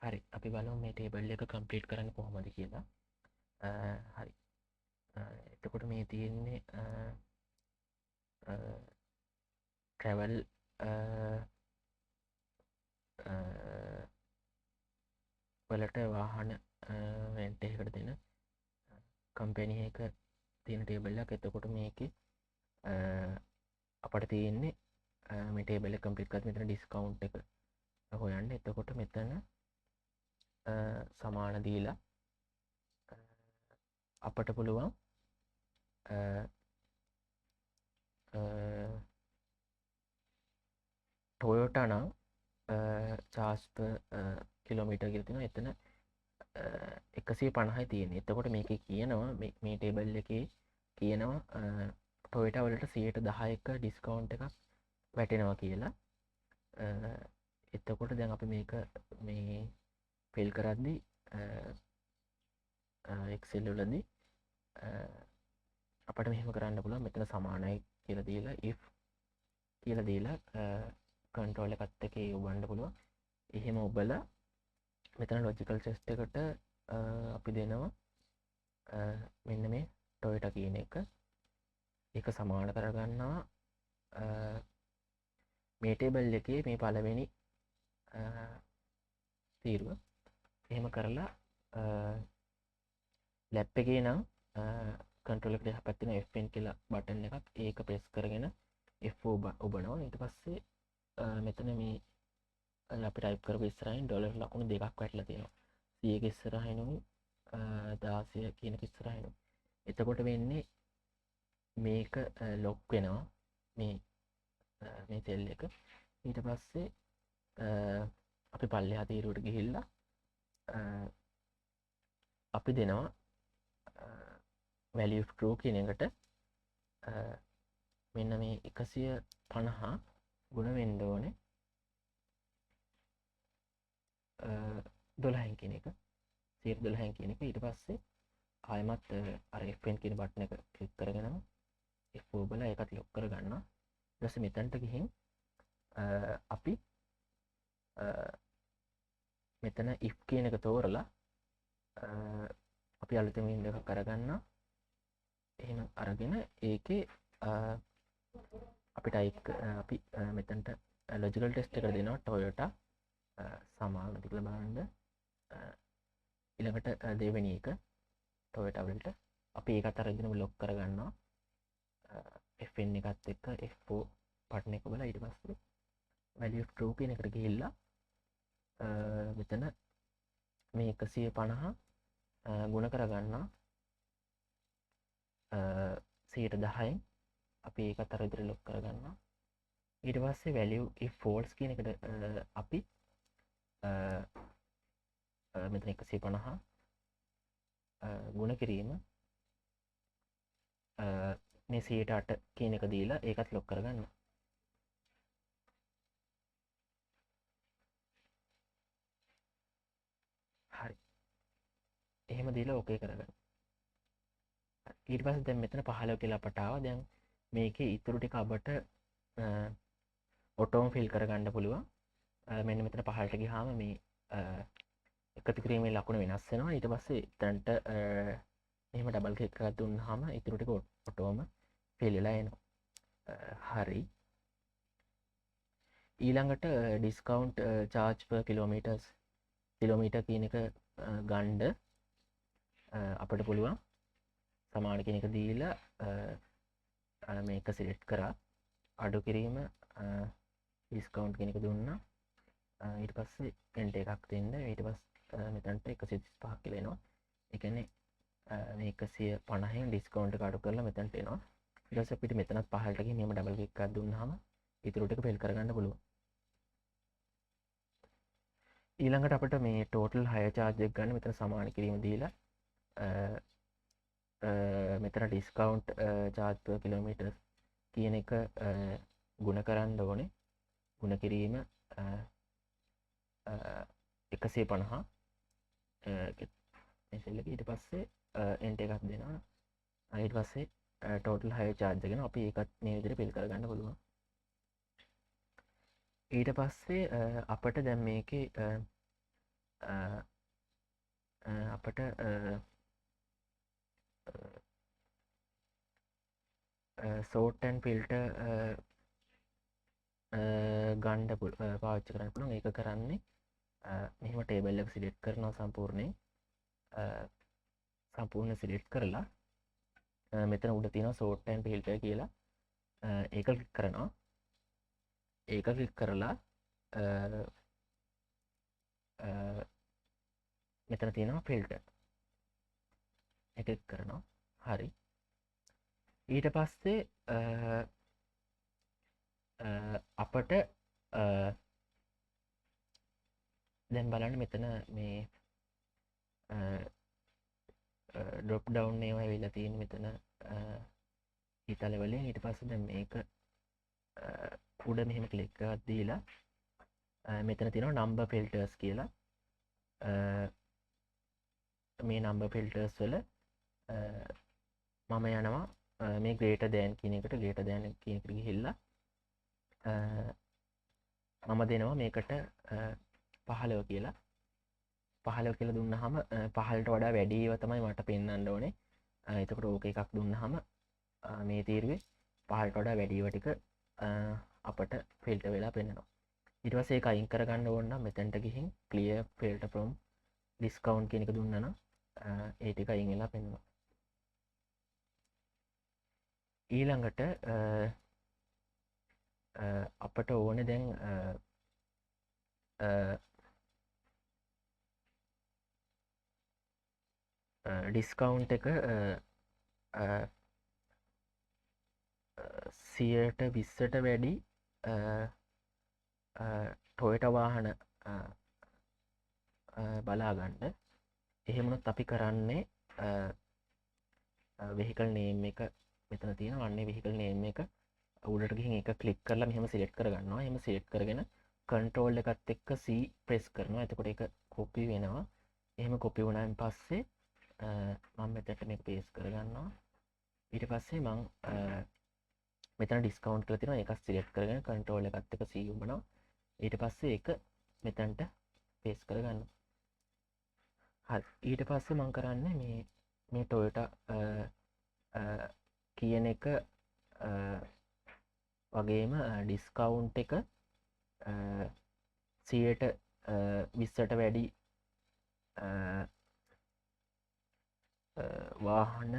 හරි අපි බලමු මේ ටේබල් එක කම්ප්ලීට් කරන්න කොහොමද කියලා. හරි. එතකොට මේ තියෙන්නේ ට්‍රැවල් වලට වාහන රෙන්ට් එකකට දෙන කම්පැනි එක තියෙන ටේබල් එකක්. එතකොට මේකේ අපට තියෙන්නේ මේ ටේබල් එක කම්ප්ලීට් කරද්දි මෙතන ඩිස්කවුන්ට් එක හොයන්න. එතකොට මෙතන සමාන දීලා අපට පුළුවන් ටොයෝටා නම් චාස්ප කිලෝමීටර් කියලා තියෙනවා. එතන 150යි තියෙන්නේ. එතකොට මේකේ කියනවා මේ ටේබල් එකේ කියනවා ටොයෝටා වලට 10% ඩිස්කවුන්ට් එකක් වැටෙනවා කියලා. එතකොට දැන් අපි මේක මේ ෆිල් කරද්දී එක්සෙල් වලදී අපට මෙහෙම කරන්න පුළුවන්. මෙතන සමානයි කියලා දීලා if කියලා දීලා කන්ට්‍රෝල් එකත් එක්ක යොබන්න පුළුවන්. එහෙම ඔබලා මෙතන ලොජිකල් ටෙස්ට් එකට අපි දෙනවා මෙන්න මේ ටොයෝටා කියන එක. ඒක සමාන කරගන්නවා මේ ටේබල් එකේ මේ පළවෙනි තීරුව. එහෙම කරලා ලැප් එකේ නම් කන්ට්‍රෝල් එකට එහා පැත්තේ තියෙන F10 කියලා බටන් එකක්. ඒක ප්‍රෙස් කරගෙන F4 ඔබනවා. ඊට පස්සේ මෙතන මේ අපි ටයිප් කරපු ඉස්සරහින් ඩොලර් ලකුණු දෙකක් වැටලා තියෙනවා. 100 ක ඉස්සරහිනුයි 16 කියන එක ඉස්සරහිනුයි. එතකොට වෙන්නේ මේක ලොක් වෙනවා මේ සෙල් එක. ඊට පස්සේ අපි පල්ලෙහා තීරුවට ගිහිල්ලා අපි දෙනවා value of true කියන එකට මෙන්න මේ 150 ගුණ වෙන්න ඕනේ 12 කියන එක 12 කියන එක. ඊට පස්සේ ආයමත් අර F10 කියන බටන් එක ක්ලික් කරගෙනම F4 බලලා ඒකත් ලොක් කරගන්නවා. ඊට පස්සේ මෙතනට ගිහින් අපි මෙතන if කියන එක තෝරලා අපි අලුතෙන් වින්ඩෝ එකක් අරගන්නවා. එහෙම අරගෙන ඒකේ අපි ටයිප් අපි මෙතනට ලොජිකල් ටෙස්ට් එකට දෙනවා ටොයෝටා සමානද කියලා බලන්න. ඊළඟට දෙවෙනි එක ටොයෝටා වලට අපි ඒකත් අරගෙන ලොක් කරගන්නවා F10 එකත් එක්ක F4 බටන් එක බලලා. ඊට පස්සේ value of true කියන එකට ගිහිල්ලා මෙතන මේ 150 ගුණ කරගන්නවා 10%න්. අපි ඒකත් අර විදිහට ලොක් කරගන්නවා. ඊට පස්සේ value if false කියන එකට අපි මෙතන 150 ගුණ කිරීම මේ 108 කියන එක දීලා ඒකත් ලොක් කරගන්න. හරි. එහෙම දීලා ඕකේ කරගන්න. ඊට පස්සේ දැන් මෙතන 15 කියලා අපට ආවා. දැන් මේකේ ඉතුරු ටික අපට ඔටෝම ෆිල් කරගන්න පුළුවන්. මෙන්න මෙතන පහළට ගියාම මේ එකතු කිරීමේ ලකුණ වෙනස් වෙනවා. ඊට පස්සේ එතනට එහෙම ඩබල් ක්ලික් කරලා දුන්නාම ඉතුරු ටික ඔටෝම ෆිල් වෙලා එනවා. හරි. ඊළඟට ඩිස්කවුන්ට් චාර්ජ් per කිලෝමීටර් කියන එක ගන්න අපිට පුළුවන් සමාන කියන එක දීලා මේක සිලෙක්ට් කරා අඩු කිරීම ඩිස්කවුන්ට් කියන එක දුන්නා. ඊට පස්සේ එන්ටර් එකක් දෙන්න. ඊට පස්සේ මෙතනට 135ක් කියලා එනවා. ඒ කියන්නේ මේ 150න් ඩිස්කවුන්ට් එක අඩු කරලා මෙතනට එනවා. ඊට පස්සේ අපිට මෙතනත් පහළට ගිහින් මෙහෙම ඩබල් ක්ලික් එකක් දුන්නාම ඉතුරු ටික ෆිල් කරගන්න පුළුවන්. ඊළඟට අපිට මේ ටෝටල් හයර් චාර්ජ් එක ගන්න මෙතන සමාන කිරීම දීලා මෙතන ඩිස්කවුන්ට් චාර්ජ් per කිලෝමීටර් කියන එක ගුණ කරන්න ඕනේ. ගුණ කිරීම 150 ඊට පස්සේ එන්ටර් එකක් දෙනවා. ඊට පස්සේ ටෝටල් හයර් චාර්ජ් එකගෙන අපි ඒකත් මේ විදිහට ෆිල් කරගන්න පුළුවන්. ඊට පස්සේ අපිට දැන් මේකේ අපට සෝටන් ෆිල්ට ගණ්ඩ පාච්ච කරන්න පුළුවන්. ඒක කරන්නේ මෙහම ටේබල්ලක් සිලෙට් කරනවා සම්පූර්ණයෙන් සම්පූර්ණ සිලෙට් කරලා මෙතන උඩ තියෙන සෝට්ටන් ෆිල්ට කියලා ඒක ක්ලික් කරනවා. ඒක ක්ලික් කරලා මෙතන තියෙනවා ෆිල්ට එක කරනවා. හරි. ඊට පස්සේ අපට දැන් බලන්න මෙතන මේ ඩොප් ඩවුන් ඒවා වෙලා තියෙන මෙතන හිතල වලින්. ඊට පස්සේ දැන් මේක උඩ මෙහෙම ක්ලික් එකක් දීලා මෙතන තියෙනවා නම්බර් ෆිල්ටර්ස් කියලා. මේ නම්බර් ෆිල්ටර්ස් වල මම යනවා මේ ග්‍රේටර් දෑන් කියන එකට. ග්‍රේටර් දෑන් කියන එකට ගිහිල්ලා මම දෙනවා මේකට 15 කියලා. 15 කියලා දුන්නාම 15ට වඩා වැඩි ඒවා තමයි මට පෙන්වන්න ඕනේ. එතකොට ඕක එකක් දුන්නාම මේ තීරුවේ 15ට වඩා වැඩි ඒවා ටික අපට ෆිල්ටර් වෙලා පෙන්වනවා. ඊට පස්සේ ඒක අයින් කරගන්න ඕන නම් මෙතනට ගිහින් clear filter from discount කියන එක දුන්නා නම් ඒ ටික අයින් වෙලා පෙන්වනවා. ඊළඟට අපට ඕනේ දැන් ඩිස්කවුන්ට් එක 120ට වැඩි ටොයෝට වාහන බලාගන්න. එහෙමනොත් අපි කරන්නේ වෙහිකල් නේම් එක මෙතන තියෙන වන්නේ වෙහිකල් නේම් එක උඩට ගිහින් එක ක්ලික් කරලා මෙහෙම සිලෙක්ට් කරගන්නවා. එහෙම සිලෙක්ට් කරගෙන කන්ට්‍රෝල් එකත් එක්ක C ප්‍රෙස් කරනවා. එතකොට ඒක කොපි වෙනවා. එහෙම කොපි වුණාන් පස්සේ මම මෙතනට මේක පේස්ට් කරගන්නවා. ඊට පස්සේ මම මෙතන ඩිස්කවුන්ට් කියලා තියෙනවා. ඒක සිලෙක්ට් කරගෙන කන්ට්‍රෝල් එකත් එක්ක C උඹනවා. ඊට පස්සේ ඒක මෙතනට පේස්ට් කරගන්නවා. හරි. ඊට පස්සේ මම කරන්නේ මේ Toyota කියන එක වගේම ඩිස්කවුන්ට් එක 20ට වැඩි වාහන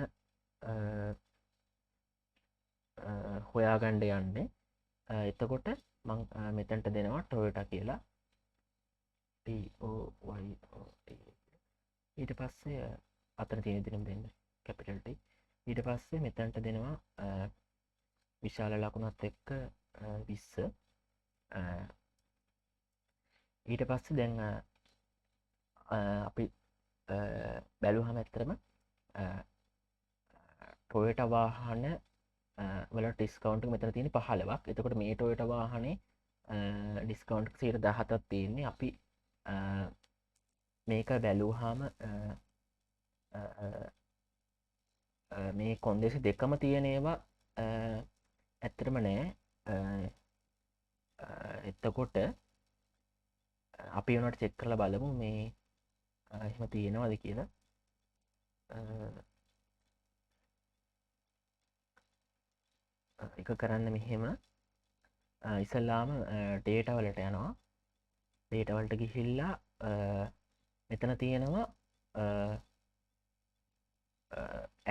හොයාගණ්ඩ යන්නේ. එතකොට මං මෙතැන්ට දෙනවා ටොයෝටා කියලා TOYOT. ඊට පස්සේ අතර තියෙන දිනම් දෙන්න කැපිටල් T. ඊට පස්සේ මෙතැන්ට දෙනවා විශාල ලකුණත් එක්ක 20. ඊට පස්සේ දැන් අපි බැලුවහම ඇත්තරම ටොයෝටා වාහන වල ඩිස්කවුන්ට් එක මෙතන තියෙන්නේ 15ක්. එතකොට මේ ටොයෝටා වාහනේ ඩිස්කවුන්ට් එක 17ක් තියෙන්නේ. අපි මේක බැලුවාම මේ කොන්දේසි දෙකම තියෙන ඒවා ඇත්තටම නෑ. එතකොට අපි උනට චෙක් කරලා බලමු මේ එහෙම තියෙනවද කියලා. එක කරන්න මෙහෙම ඉස්සල්ලාම ඩේටා වලට යනවා. ඩේටා වලට ගිහිල්ලා මෙතන තියෙනවා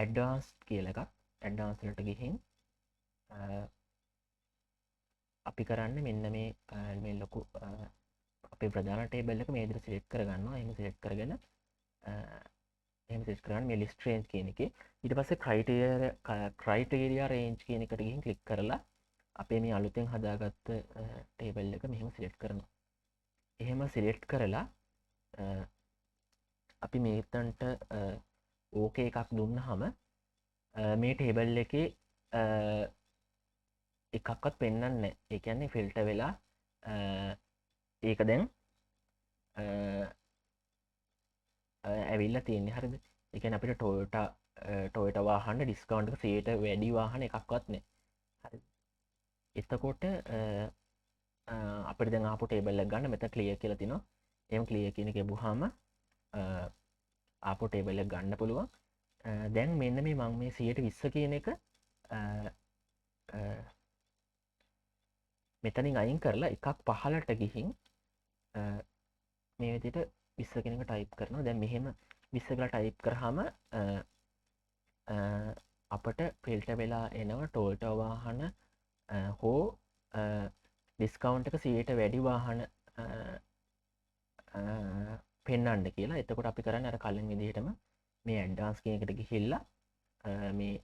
ඇඩ්වාන්ස්ඩ් කියලා එකක්. ඇඩ්වාන්ස් වලට ගිහින් අපි කරන්නේ මෙන්න මේ ලොකු අපේ ප්‍රධාන ටේබල් එක මේ විදිහට සිලෙක්ට් කරගන්නවා. එහෙම සිලෙක්ට් කරගෙන එහෙම සිලෙක්ට් කරගන්න මේ ලිස්ට් රේන්ජ් කියන එකේ ඊට පස්සේ ක්‍රයිටීරියා රේන්ජ් කියන එකට ගිහින් ක්ලික් කරලා අපේ මේ අලුතෙන් හදාගත්ත ටේබල් එක මෙහෙම සිලෙක්ට් කරනවා. එහෙම සිලෙක්ට් කරලා අපි මේතන්ට ඕකේ එකක් දුන්නහම මේ ටේබල් එකේ එකක්වත් පෙන්වන්නේ නැහැ. ඒ කියන්නේ ෆිල්ටර් වෙලා ඒක දැන් ඇවිල්ලා තියෙන්නේ. හරිද? ඒ කියන්නේ අපිට ටොයෝටා වාහන ඩිස්කවුන්ට් එක 100ට වැඩි වාහන එකක්වත් නැහැ. හරිද? එතකොට අපිට දැන් ආපු ටේබල් එක ගන්න මෙතන ක්ලියර් කියලා තිනවා. එම ක්ලියර් කියන එක ලැබුවාම ආපහු ටේබල් එක ගන්න පුළුවන්. දැන් මෙන්න මේ මම මේ 120 කියන එක මෙතනින් අයින් කරලා එකක් පහලට ගිහින් මේ විදිහට 20 කියන එක ටයිප් කරනවා. දැන් මෙහෙම 20 කියලා ටයිප් කරාම අපට ෆිල්ටර් වෙලා එනවා ටොයෝටා වාහන හෝ ඩිස්කවුන්ට් එක 100ට වැඩි වාහන පෙන්වන්න කියලා. එතකොට අපි කරන්නේ අර කලින් විදිහටම මේ ඇඩ්වාන්ස් කියන එකට ගිහිල්ලා මේ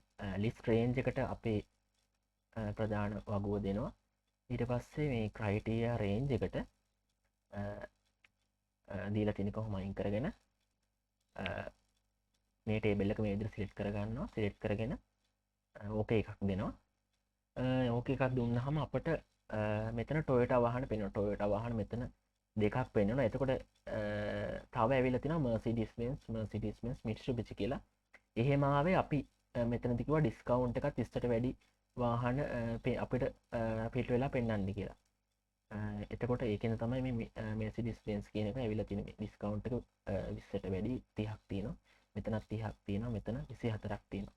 ලිස්ට් රේන්ජ් එකට අපේ ප්‍රධාන වගුව දෙනවා. ඊට පස්සේ මේ ක්‍රයිටීරියා රේන්ජ් එකට දීලා තියෙන කොහොම අයින් කරගෙන මේ ටේබල් එක මේ විදිහට සිලෙක්ට් කරගන්නවා. සිලෙක්ට් කරගෙන ඕකේ එකක් දෙනවා. ඕකේ එකක් දුන්නාම අපිට මෙතන ටොයෝටා වාහන පෙන්වනවා. ටොයෝටා වාහන මෙතන දෙකක් පෙන්වනවා. එතකොට තව ඇවිල්ලා තියෙනවා Mercedes Benz Mitsubishi කියලා. එහෙම ආවේ අපි මෙතනදි කිව්වා ඩිස්කවුන්ට් එකත් 20ට වැඩි වාහන අපිට පිට වෙලා පෙන්වන්න කියලා. එතකොට ඒකෙන් තමයි මේ Mercedes Benz කියන එක ඇවිල්ලා තියෙන්නේ. ඩිස්කවුන්ට් එක 20ට වැඩි 30ක් තියෙනවා. මෙතනත් 30ක් තියෙනවා. මෙතන 24ක් තියෙනවා.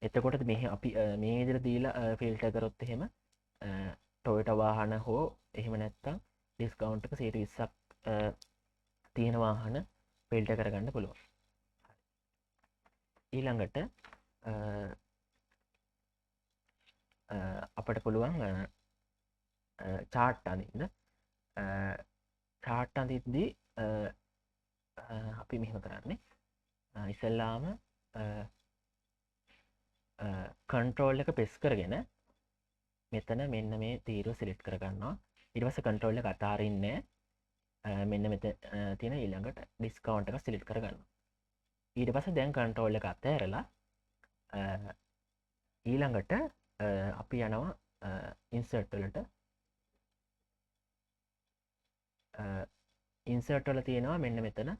එතකොට මේ අපි මේ විදිහට දීලා ෆිල්ටර් කරොත් එහෙම ටොයෝටා වාහන හෝ එහෙම නැත්නම් ඩිස්කවුන්ට් එක 120ක් තියෙන වාහන ෆිල්ටර් කරගන්න පුළුවන්. ඊළඟට අපට පුළුවන් චාට් අඳින්න. චාට් අඳිද්දී අපි මෙහෙම කරන්නේ ඉස්සෙල්ලාම කන්ට්‍රෝල් එක ප්‍රෙස් කරගෙන මෙතන මෙන්න මේ තීරුව සිලෙක්ට් කරගන්නවා. ඊට පස්සේ කන්ට්‍රෝල් එක අතාරින්නේ මෙන්න මෙතන තියෙන ඊළඟට ඩිස්කවුන්ට් එක සිලෙක්ට් කරගන්නවා. ඊට පස්සේ දැන් කන්ට්‍රෝල් එක අතහැරලා ඊළඟට අපි යනවා ඉන්සර්ට් වලට. ඉන්සර්ට් වල තියෙනවා මෙන්න මෙතන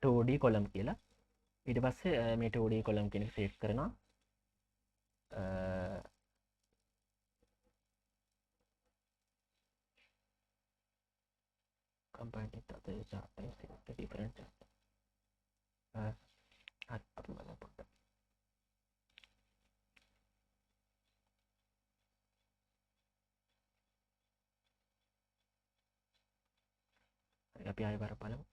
2D කොලම් කියලා. ඊට පස්සේ මේ 2D කොලම් කියන එක සිලෙක්ට් කරනවා. combine it other chart and select a different chart. අපි බලමු පොඩ්ඩක්. අපි ආයෙ වර බලමු.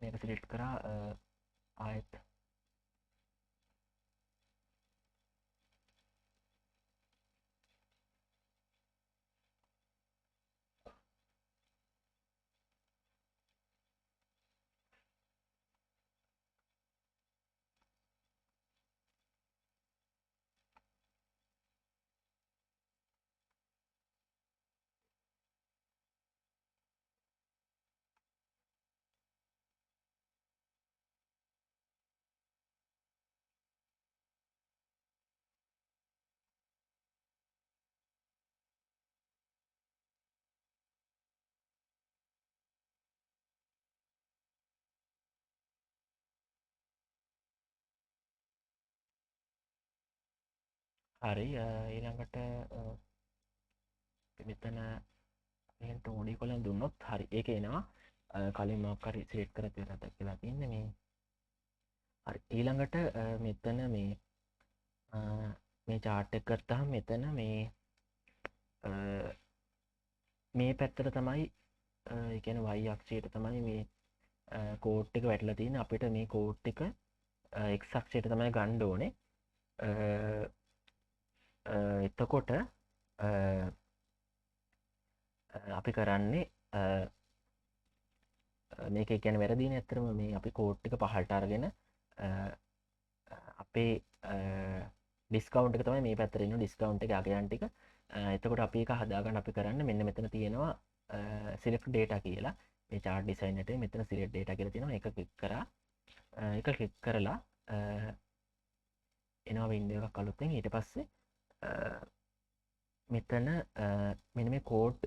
මේක සිලෙක්ට් කරා ආයෙත් හරි. ඊළඟට මෙතන මෙහෙන් 2D කොලම් දුන්නොත් හරි ඒක එනවා. කලින් මොකක් හරි සිලෙක්ට් කරලා තියලා දැක්කලා තින්නේ මේ. හරි. ඊළඟට මෙතන මේ chart එක ගත්තාම මෙතන මේ පැත්තට තමයි ඒ කියන්නේ y අක්ෂයට තමයි මේ කෝඩ් එක වැටලා තියෙන්නේ. අපිට මේ කෝඩ් එක x අක්ෂයට තමයි ගන්න ඕනේ. එතකොට අපි කරන්නේ මේක කියන්නේ වැරදිනේ. ඇත්තටම මේ අපි කෝඩ් එක පහළට අරගෙන අපේ ඩිස්කවුන්ට් එක තමයි මේ පැත්තට එන ඩිස්කවුන්ට් එක අගයන් ටික. එතකොට අපි ඒක හදාගන්න අපි කරන්න මෙන්න මෙතන තියෙනවා select data කියලා. මේ chart design එකේ මෙතන select data කියලා තියෙනවා. ඒක ක්ලික් කරා. ඒක ක්ලික් කරලා එනවා window එකක් අලුතෙන්. ඊට පස්සේ මෙතන මෙන්න මේ කෝඩ්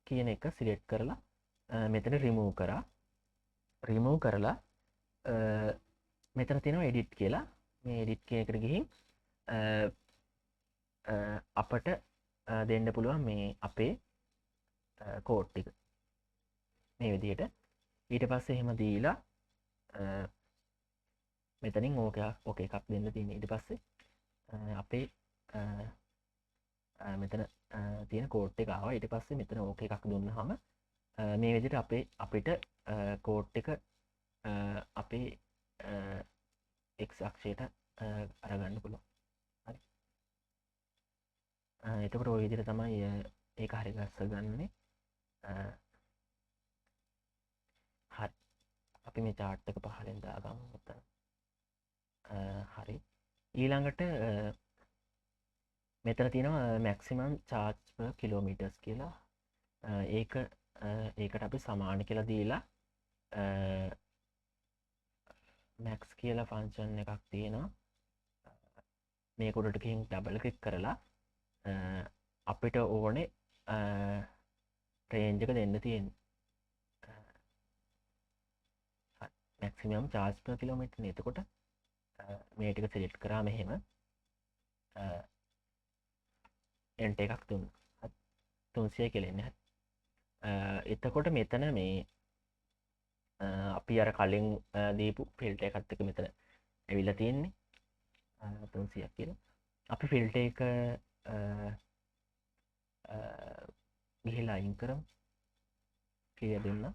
කියන එක සිලෙක්ට් කරලා මෙතන රිමූව් කරා. රිමූව් කරලා මෙතන තියෙනවා එඩිට් කියලා. මේ එඩිට් කියන එකට ගිහින් අපට දෙන්න පුළුවන් මේ අපේ කෝඩ් ටික මේ විදිහට. ඊට පස්සේ එහෙම දීලා මෙතනින් ඕක එකක් දෙන්න තියෙන. ඊට පස්සේ අපේ මෙතන තියෙන කෝඩ් එක ආවා. ඊට පස්සේ මෙතන ඕක එකක් දුන්නාම මේ විදිහට අපිට කෝඩ් එක අපේ x අක්ෂයට අරගන්න පුළුවන්. හරි. එතකොට ওই විදිහට තමයි ඒක හරි ගස්සගන්නේ. හරි. අපි මේ chart එක පහලෙන් දාගමු මෙතන. හරි. ඊළඟට මෙතන තියෙනවා maximum charge per kilometers කියලා. ඒකට අපි සමාන කියලා දීලා max කියලා ෆන්ක්ෂන් එකක් තියෙනවා. මේක උඩට ගිහින් ඩබල් ක්ලික් කරලා අපිට ඕනේ රේන්ජ් එක දෙන්න තියෙන්නේ. maximum charge per kilometer නේ. එතකොට මේ ටික සිලෙක්ට් කරා මෙහෙම එන්ටර් එකක් දුන්නා. 300 කියලා එන්නේ. එතකොට මෙතන මේ අපි අර කලින් දීපු ෆිල්ටර් එකත් එක්ක මෙතන ඇවිල්ලා තියෙන්නේ 300ක් කියලා. අපි ෆිල්ටර් එක ගිහිලා අයින් කරමු. ක්ලියර් දුන්නා.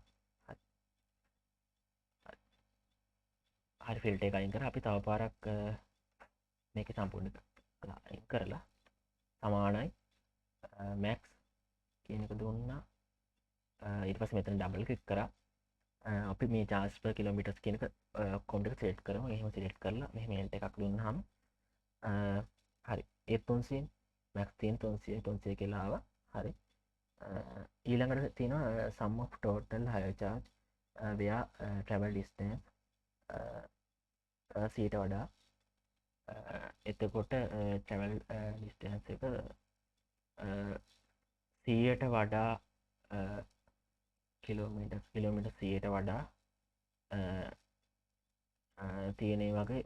හරි ෆිල්ටර් එක අයින් කරලා අපි තව පාරක් මේක සම්පූර්ණ අයින් කරලා සමානයි max කියන එක දුන්නා. ඊට පස්සේ මෙතන ඩබල් ක්ලික් කරා. අපි මේ charge per kilometers කියන එක ඔක්කොම ටික සිලෙක්ට් කරමු. එහෙම සිලෙක්ට් කරලා මෙහෙම එන්ටර් එකක් දුන්නාම හරි. ඒ 300 max තියෙන 300 කියලා ආවා. හරි. ඊළඟට තියෙනවා sum of total hire charge via travel distance සීට වඩා. එතකොට travel distance එක 100ට වඩා කිලෝමීටර් 100ට වඩා තියෙන වගේ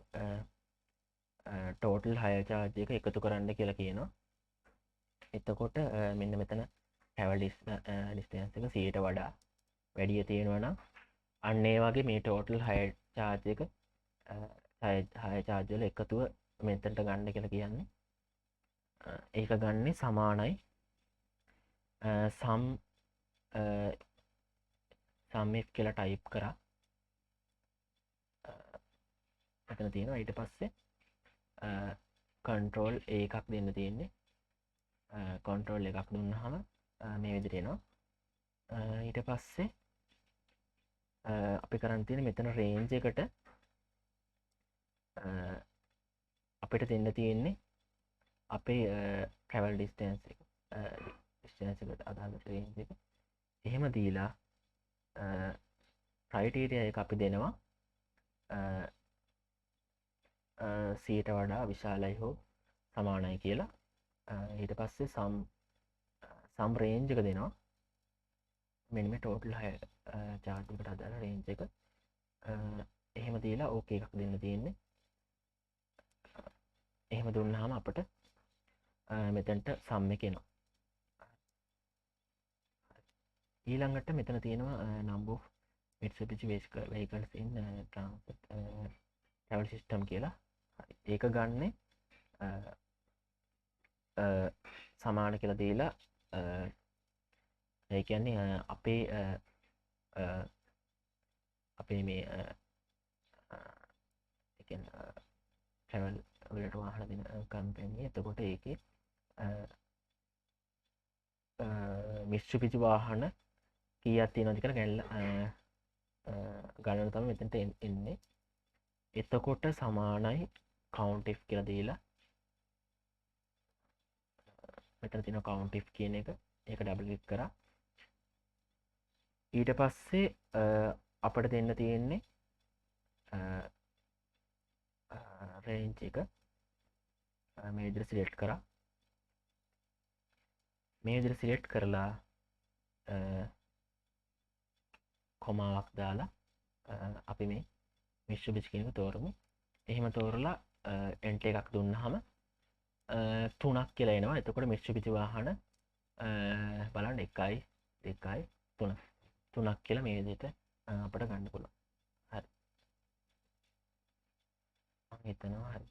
ටෝටල් හයර් චාර්ජ් එක එකතු කරන්න කියලා කියනවා. එතකොට මෙන්න මෙතන travel distance එක 100ට වඩා වැඩිය තියෙනවා නම් අන්න ඒ වගේ මේ ටෝටල් හයර් චාර්ජ් එක හයර් චාර්ජ් වල එකතුව මෙතනට ගන්න කියලා කියන්නේ. ඒක ගන්නේ සමානයි sum if කියලා ටයිප් කරා. එතන තියෙනවා. ඊට පස්සේ control එකක් දෙන්න තියෙන්නේ. control එකක් දුන්නාම මේ විදිහට එනවා. ඊට පස්සේ අපි කරන්න තියෙන්නේ මෙතන range එකට අපිට දෙන්න තියෙන්නේ අපේ travel distance එක එකට අදාළ range එක. එහෙම දීලා criteria එක අපි දෙනවා 100ට වඩා විශාලයි හෝ සමානයි කියලා. ඊට පස්සේ sum range එක දෙනවා. මෙන්න මේ total hire charge එකට අදාළ range එක. එහෙම දීලා okay එකක් දෙන්න තියෙන්නේ. එහෙම දුන්නාම අපිට මෙතනට sum එක එනවා. ඊළඟට මෙතන තියෙනවා number of Mitsubishi vehicles in travel system කියලා. ඒක ගන්නේ සමාන කියලා දීලා ඒ කියන්නේ අපේ මේ travel වලට වාහන දෙන කම්පැනි. එතකොට ඒකේ Mitsubishi වාහන කීයක් තියෙනවද කියලා ගණන තමයි මෙතනට එන්නේ. එතකොට සමානයි count if කියලා දීලා මෙතන තියෙන count if කියන එක ඒක ඩබල් ක්ලික් කරා. ඊට පස්සේ අපිට දෙන්න තියෙන්නේ range එක මේ විදිහට සිලෙක්ට් කරා. මේ විදිහට සිලෙක්ට් කරලා කොමාවක් දාලා අපි මේ Mitsubishi කියන එක තෝරමු. එහෙම තෝරලා enter එකක් දුන්නාම තුනක් කියලා එනවා. එතකොට මිත්සුබිසි වාහන බලන්න 1 2 3 තුනක් කියලා මේ විදිහට අපිට ගන්න පුළුවන්. හරි. මම හිතනවා හරි.